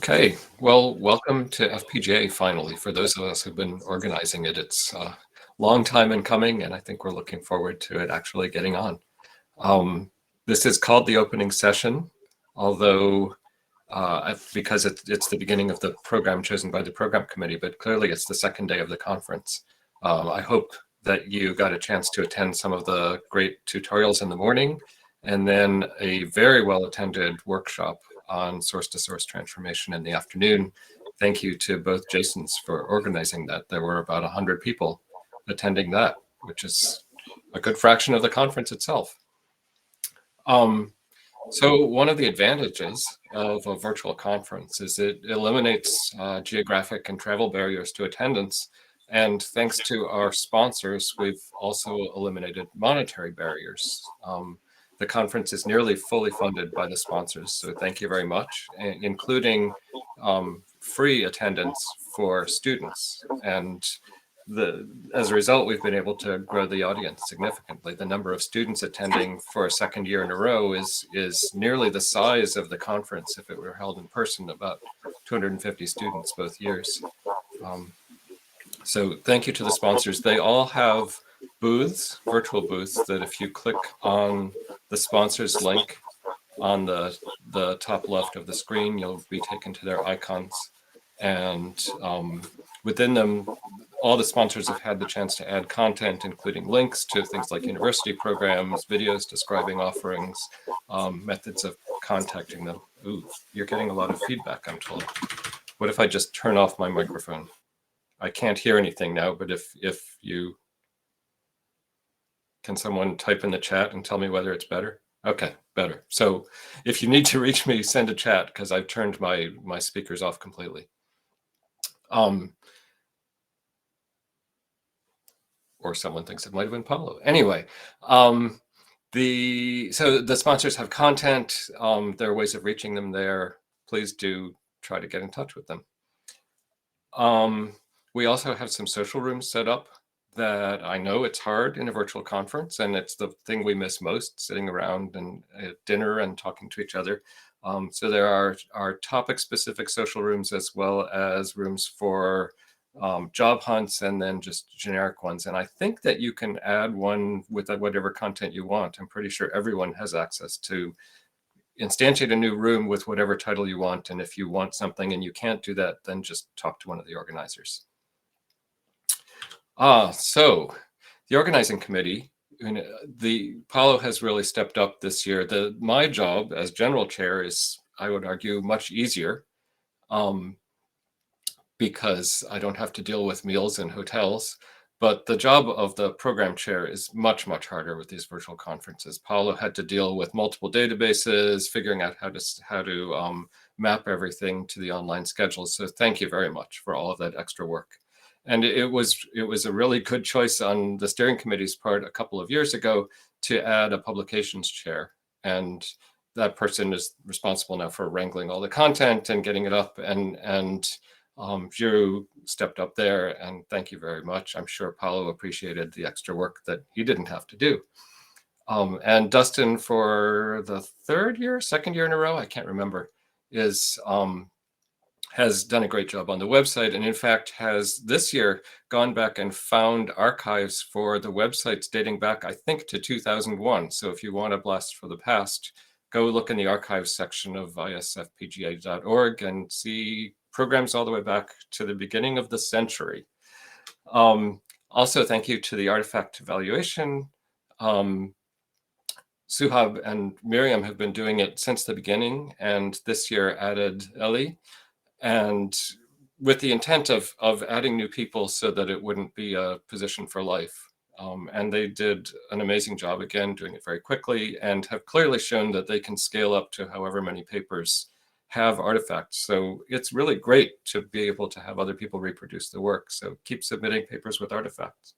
Okay, well, welcome to FPGA finally. For those of us who've been organizing it, it's a long time in coming, and I think we're looking forward to it actually getting on. This is called the opening session, although because it's the beginning of the program chosen by the program committee, but clearly it's the second day of the conference. I hope that you got a chance to attend some of the great tutorials in the morning, and then a very well-attended workshop on source-to-source transformation in the afternoon. Thank you to both Jasons for organizing that. There were about 100 people attending that, which is a good fraction of the conference itself. So one of the advantages of a virtual conference is it eliminates geographic and travel barriers to attendance. And thanks to our sponsors, we've also eliminated monetary barriers. The conference is nearly fully funded by the sponsors, so thank you very much, including free attendance for students. And as a result, we've been able to grow the audience significantly. The number of students attending for a second year in a row is nearly the size of the conference if it were held in person, about 250 students both years. So thank you to the sponsors. They all have booths, virtual booths, that if you click on the sponsors link on the top left of the screen, you'll be taken to their icons. And within them, all the sponsors have had the chance to add content, including links to things like university programs, videos describing offerings, methods of contacting them. Ooh, you're getting a lot of feedback, I'm told. What if I just turn off my microphone? I can't hear anything now, but if you... Can someone type in the chat and tell me whether it's better? Okay, better. So if you need to reach me, send a chat, because I've turned my speakers off completely. Or someone thinks it might have been Paolo. Anyway, so the sponsors have content. There are ways of reaching them there. Please do try to get in touch with them. We also have some social rooms set up that I know it's hard in a virtual conference, and it's the thing we miss most, sitting around and at dinner and talking to each other. So there are topic-specific social rooms, as well as rooms for job hunts, and then just generic ones. And I think that you can add one with whatever content you want. I'm pretty sure everyone has access to instantiate a new room with whatever title you want. And if you want something and you can't do that, then just talk to one of the organizers. So the organizing committee, Paolo has really stepped up this year. My job as general chair is, I would argue, much easier, because I don't have to deal with meals and hotels. But the job of the program chair is much, much harder with these virtual conferences. Paolo had to deal with multiple databases, figuring out how to map everything to the online schedule. So thank you very much for all of that extra work. And it was a really good choice on the steering committee's part a couple of years ago to add a publications chair. And that person is responsible now for wrangling all the content and getting it up. And Giroux stepped up there, and thank you very much. I'm sure Paolo appreciated the extra work that he didn't have to do. And Dustin, for the second year in a row, I can't remember, has done a great job on the website, and in fact has this year gone back and found archives for the websites dating back, I think, to 2001. So if you want a blast for the past, go look in the archives section of isfpga.org and see programs all the way back to the beginning of the century. Also, thank you to the artifact evaluation. Suhab and Miriam have been doing it since the beginning, and this year added Ellie, and with the intent of adding new people so that it wouldn't be a position for life. And they did an amazing job, again, doing it very quickly, and have clearly shown that they can scale up to however many papers have artifacts. So it's really great to be able to have other people reproduce the work. So keep submitting papers with artifacts.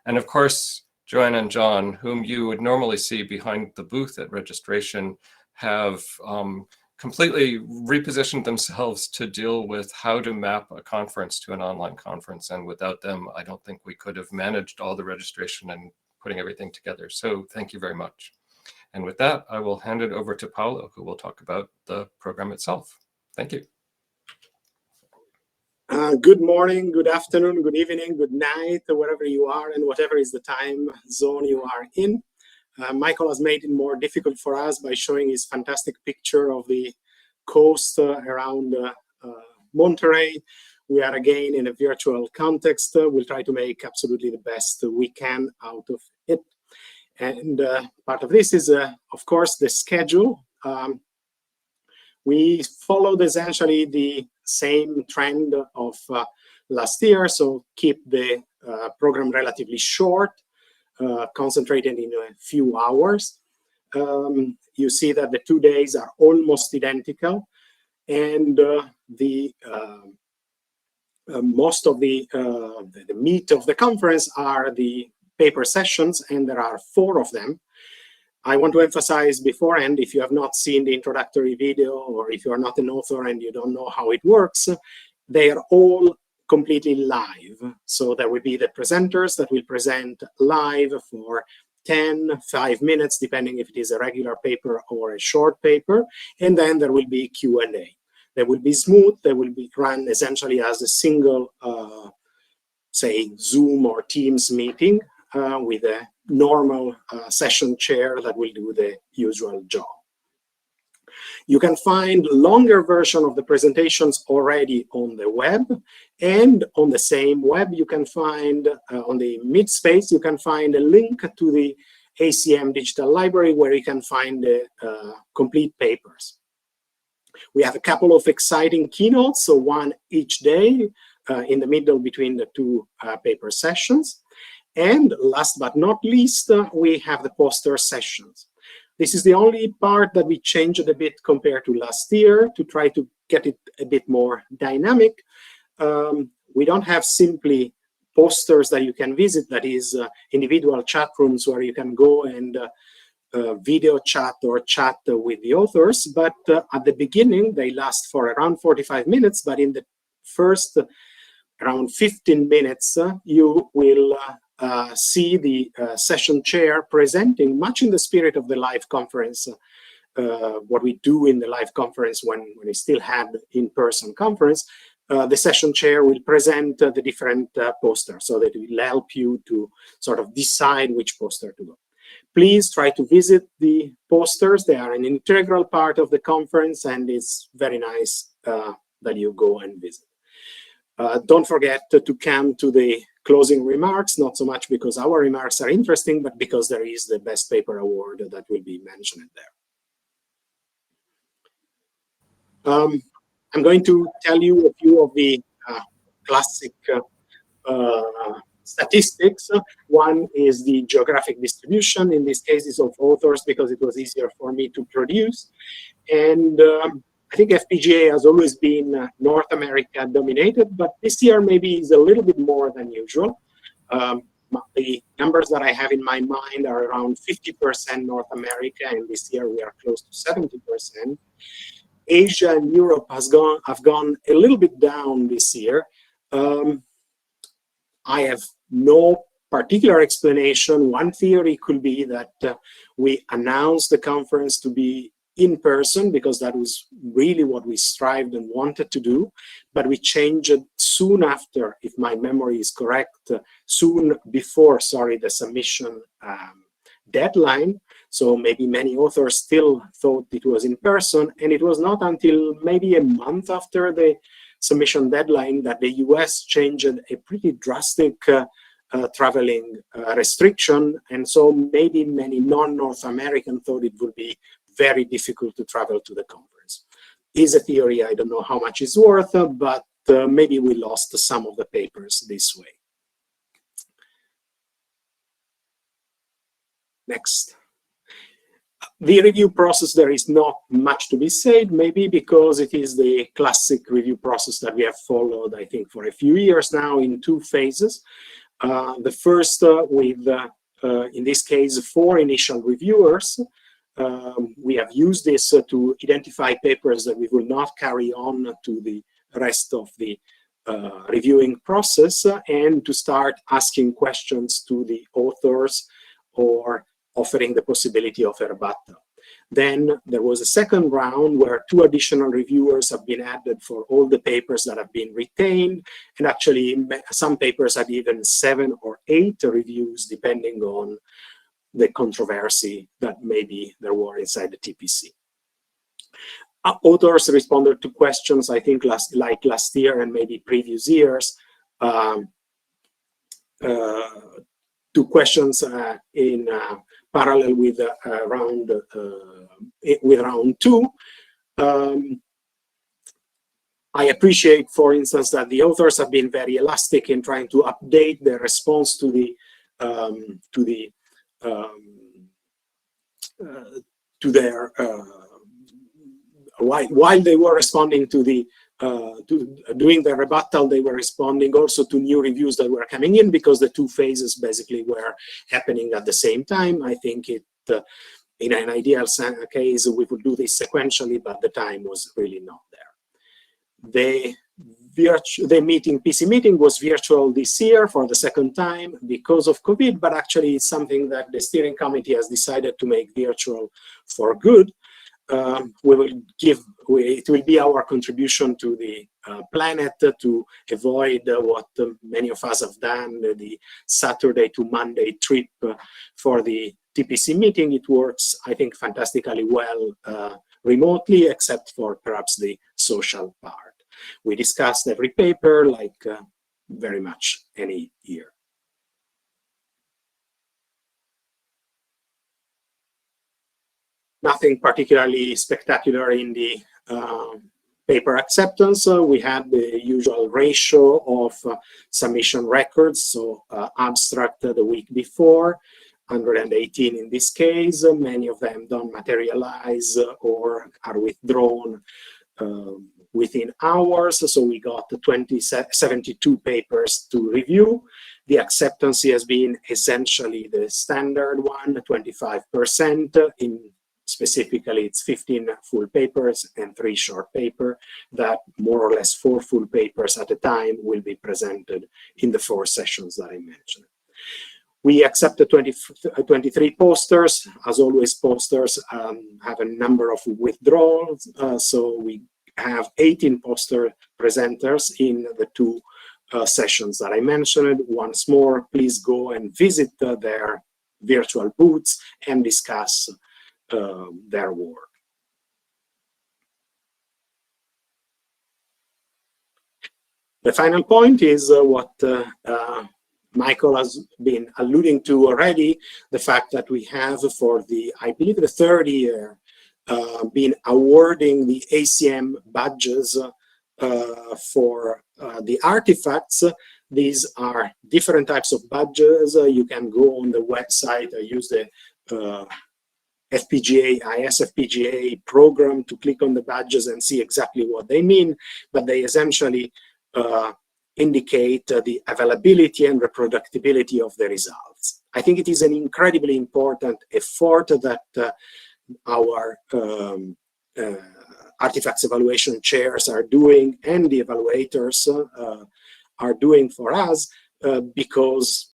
And of course, Joanna and John, whom you would normally see behind the booth at registration, have completely repositioned themselves to deal with how to map a conference to an online conference. And without them, I don't think we could have managed all the registration and putting everything together. So thank you very much. And with that, I will hand it over to Paolo, who will talk about the program itself. Thank you. Good morning, good afternoon, good evening, good night, wherever you are and whatever is the time zone you are in. Michael has made it more difficult for us by showing his fantastic picture of the coast around Monterey. We are again in a virtual context. We'll try to make absolutely the best we can out of it. And part of this is, of course, the schedule. We followed essentially the same trend of last year, so keep the program relatively short, concentrated in a few hours. You see that the 2 days are almost identical, and most of the meat of the conference are the paper sessions, and there are 4 of them. I want to emphasize beforehand, if you have not seen the introductory video, or if you are not an author and you don't know how it works, they are all completely live. So there will be the presenters that will present live for 5 minutes, depending if it is a regular paper or a short paper, and then there will be Q&A. They will be smooth, they will be run essentially as a single, say, Zoom or Teams meeting with a normal session chair that will do the usual job. You can find longer version of the presentations already on the web, and on the same web you can find, on the mid space, you can find a link to the ACM digital library where you can find the complete papers. We have a couple of exciting keynotes, so one each day in the middle between the 2 paper sessions. And last but not least, we have the poster sessions. This is the only part that we changed a bit compared to last year to try to get it a bit more dynamic. We don't have simply posters that you can visit, that is individual chat rooms where you can go and video chat or chat with the authors, but at the beginning they last for around 45 minutes, but in the first around 15 minutes you will see the session chair presenting, much in the spirit of the live conference, what we do in the live conference when we still had in-person conference. The session chair will present the different posters, so that it will help you to sort of decide which poster to go. Please try to visit the posters. They are an integral part of the conference, and it's very nice that you go and visit. Don't forget to come to the closing remarks, not so much because our remarks are interesting, but because there is the Best Paper Award that will be mentioned there. I'm going to tell you a few of the classic statistics. One is the geographic distribution, in this case is of authors, because it was easier for me to produce. And I think FPGA has always been North America dominated, but this year maybe is a little bit more than usual. The numbers that I have in my mind are around 50% North America, and this year we are close to 70%. Asia and Europe have gone a little bit down this year. I have no particular explanation. One theory could be that we announced the conference to be in person because that was really what we strived and wanted to do, but we changed it soon after, if my memory is correct, soon before, sorry, the submission deadline. So maybe many authors still thought it was in person, and it was not until maybe a month after the submission deadline that the US changed a pretty drastic traveling restriction, and so maybe many non-North American thought it would be very difficult to travel to the conference. Is a theory, I don't know how much it's worth, but maybe we lost some of the papers this way. Next. The review process, there is not much to be said, maybe because it is the classic review process that we have followed, I think, for a few years now in 2 phases. The first with, in this case, 4 initial reviewers. We have used this to identify papers that we will not carry on to the rest of the reviewing process, and to start asking questions to the authors or offering the possibility of a rebuttal. Then there was a second round where 2 additional reviewers have been added for all the papers that have been retained. And actually, some papers had even 7 or 8 reviews, depending on the controversy that maybe there were inside the TPC. Authors responded to questions, I think, like last year and maybe previous years, to questions in parallel with round 2. I appreciate, for instance, that the authors have been very elastic in trying to update their response to their while they were responding to doing the rebuttal, they were responding also to new reviews that were coming in, because the 2 phases basically were happening at the same time. I think it, in an ideal case, we could do this sequentially, but the time was really not there. The meeting, PC meeting, was virtual this year for the second time because of COVID, but actually it's something that the steering committee has decided to make virtual for good. It will be our contribution to the planet to avoid what many of us have done, the Saturday to Monday trip for the TPC meeting. It works, I think, fantastically well remotely, except for perhaps the social part. We discussed every paper like very much any year. Nothing particularly spectacular in the paper acceptance. We had the usual ratio of submission records, so abstract the week before, 118 in this case. Many of them don't materialize or are withdrawn within hours, so we got 72 papers to review. The acceptance has been essentially the standard one, 25%. Specifically, it's 15 full papers and 3 short papers, that more or less 4 full papers at a time will be presented in the 4 sessions that I mentioned. We accepted 23 posters. As always, posters have a number of withdrawals, so we have 18 poster presenters in the 2 sessions that I mentioned. Once more, please go and visit their virtual booths and discuss their work. The final point is what Michael has been alluding to already, the fact that we have, for the, I believe, the 3rd year, been awarding the ACM badges for the artifacts. These are different types of badges. You can go on the website, use the FPGA, ISFPGA program to click on the badges and see exactly what they mean, but they essentially indicate the availability and reproducibility of the results. I think it is an incredibly important effort that our artifacts evaluation chairs are doing, and the evaluators are doing for us, because